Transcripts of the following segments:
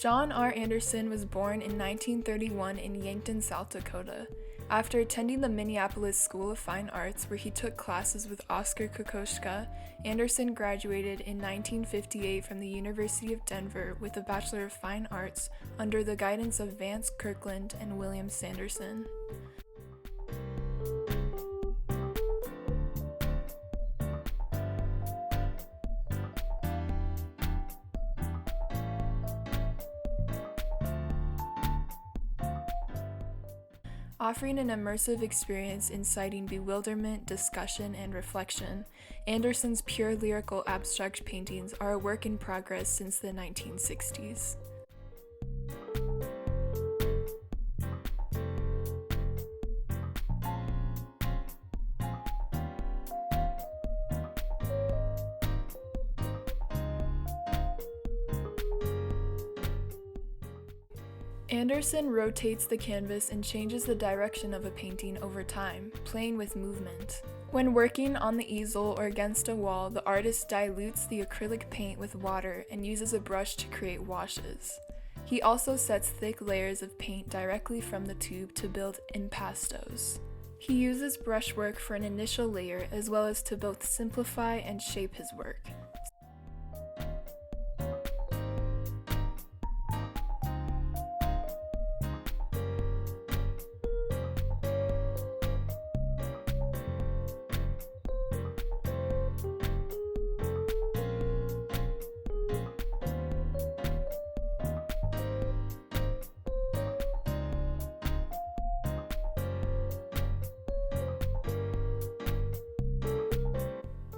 John R. Anderson was born in 1931 in Yankton, South Dakota. After attending the Minneapolis School of Fine Arts, where he took classes with Oskar Kokoschka, Anderson graduated in 1958 from the University of Denver with a Bachelor of Fine Arts under the guidance of Vance Kirkland and William Sanderson. Offering an immersive experience inciting bewilderment, discussion, and reflection, Anderson's pure lyrical abstract paintings are a work in progress since the 1960s. Anderson rotates the canvas and changes the direction of a painting over time, playing with movement. When working on the easel or against a wall, the artist dilutes the acrylic paint with water and uses a brush to create washes. He also sets thick layers of paint directly from the tube to build impastos. He uses brushwork for an initial layer as well as to both simplify and shape his work.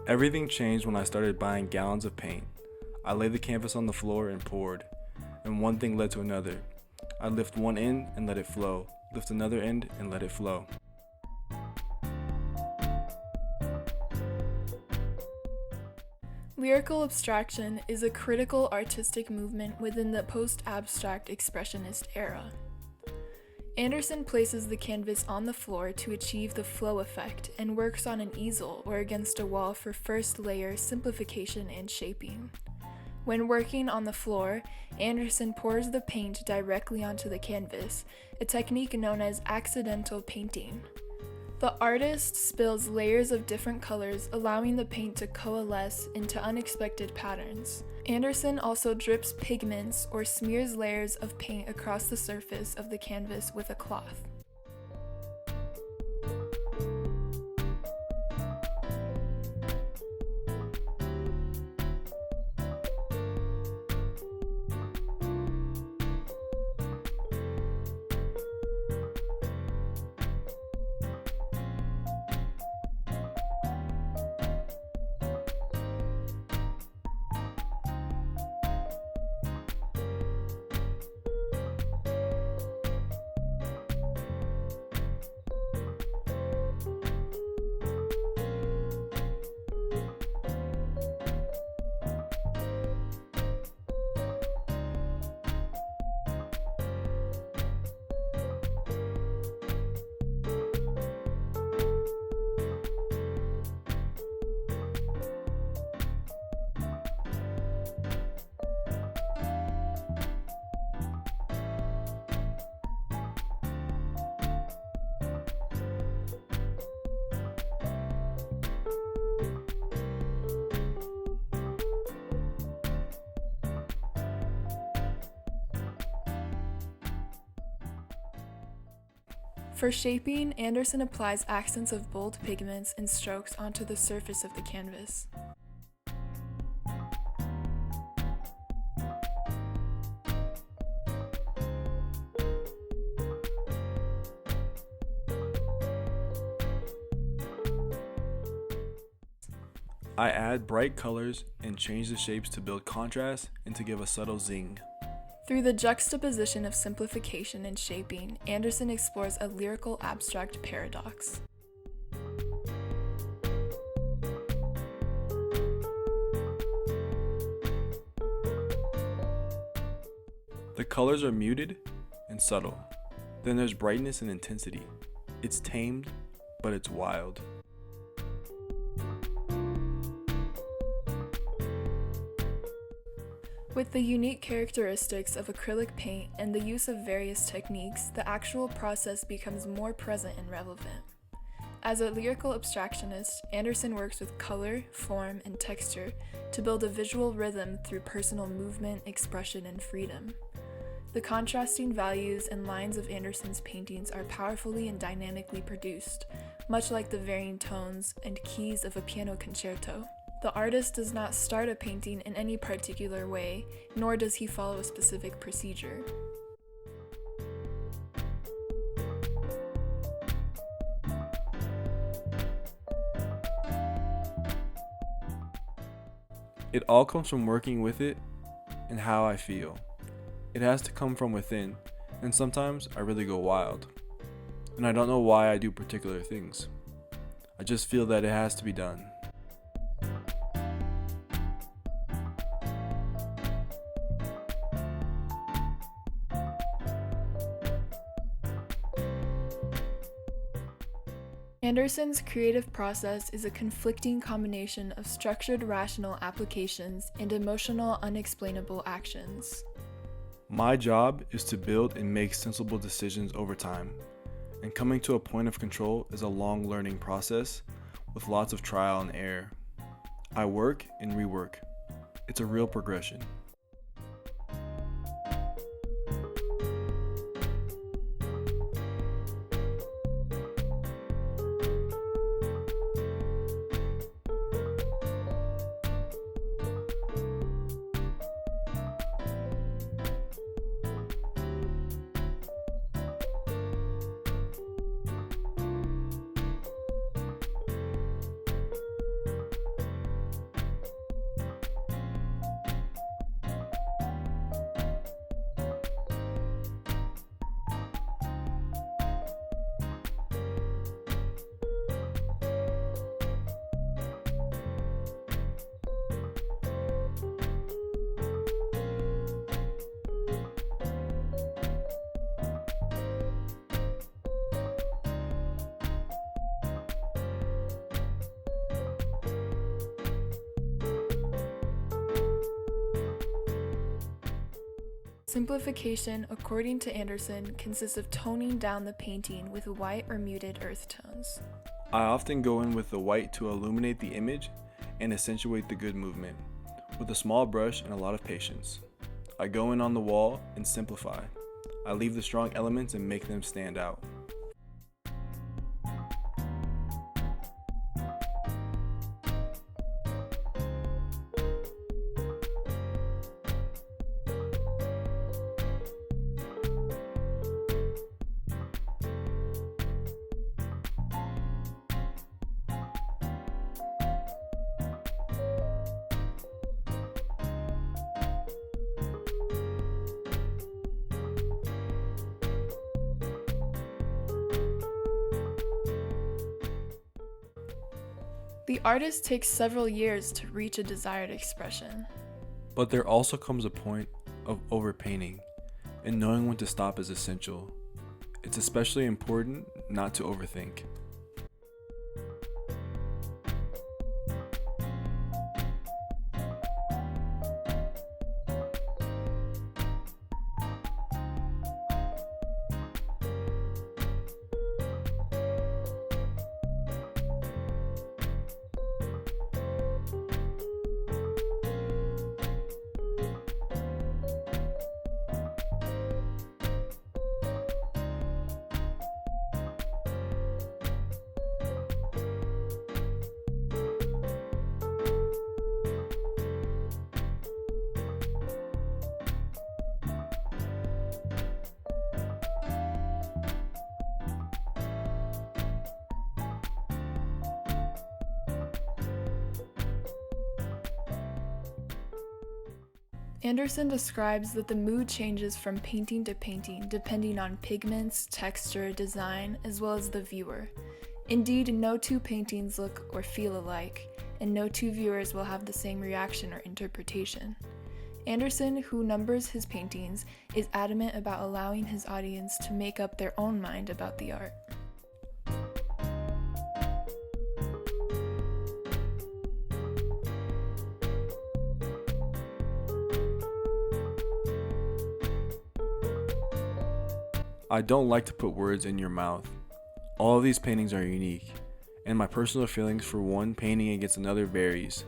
Everything changed when I started buying gallons of paint. I laid the canvas on the floor and poured, and one thing led to another. I'd lift one end and let it flow, lift another end and let it flow. Lyrical abstraction is a critical artistic movement within the post-abstract expressionist era. Anderson places the canvas on the floor to achieve the flow effect and works on an easel or against a wall for first layer simplification and shaping. When working on the floor, Anderson pours the paint directly onto the canvas, a technique known as accidental painting. The artist spills layers of different colors, allowing the paint to coalesce into unexpected patterns. Anderson also drips pigments or smears layers of paint across the surface of the canvas with a cloth. For shaping, Anderson applies accents of bold pigments and strokes onto the surface of the canvas. I add bright colors and change the shapes to build contrast and to give a subtle zing. Through the juxtaposition of simplification and shaping, Anderson explores a lyrical abstract paradox. The colors are muted and subtle. Then there's brightness and intensity. It's tamed, but it's wild. With the unique characteristics of acrylic paint and the use of various techniques, the actual process becomes more present and relevant. As a lyrical abstractionist, Anderson works with color, form, and texture to build a visual rhythm through personal movement, expression, and freedom. The contrasting values and lines of Anderson's paintings are powerfully and dynamically produced, much like the varying tones and keys of a piano concerto. The artist does not start a painting in any particular way, nor does he follow a specific procedure. It all comes from working with it and how I feel. It has to come from within, and sometimes I really go wild. And I don't know why I do particular things. I just feel that it has to be done. Anderson's creative process is a conflicting combination of structured rational applications and emotional unexplainable actions. My job is to build and make sensible decisions over time, and coming to a point of control is a long learning process with lots of trial and error. I work and rework. It's a real progression. Simplification, according to Anderson, consists of toning down the painting with white or muted earth tones. I often go in with the white to illuminate the image and accentuate the good movement, with a small brush and a lot of patience. I go in on the wall and simplify. I leave the strong elements and make them stand out. The artist takes several years to reach a desired expression. But there also comes a point of overpainting, and knowing when to stop is essential. It's especially important not to overthink. Anderson describes that the mood changes from painting to painting depending on pigments, texture, design, as well as the viewer. Indeed, no two paintings look or feel alike, and no two viewers will have the same reaction or interpretation. Anderson, who numbers his paintings, is adamant about allowing his audience to make up their own mind about the art. I don't like to put words in your mouth. All of these paintings are unique, and my personal feelings for one painting against another varies,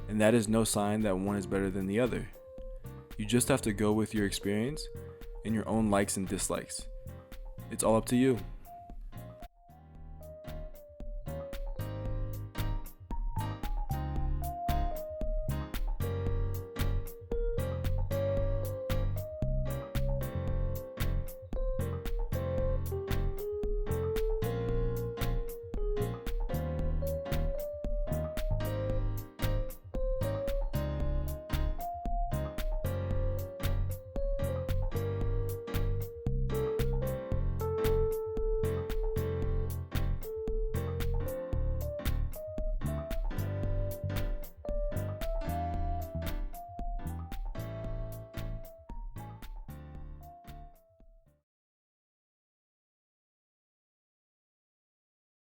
and that is no sign that one is better than the other. You just have to go with your experience and your own likes and dislikes. It's all up to you.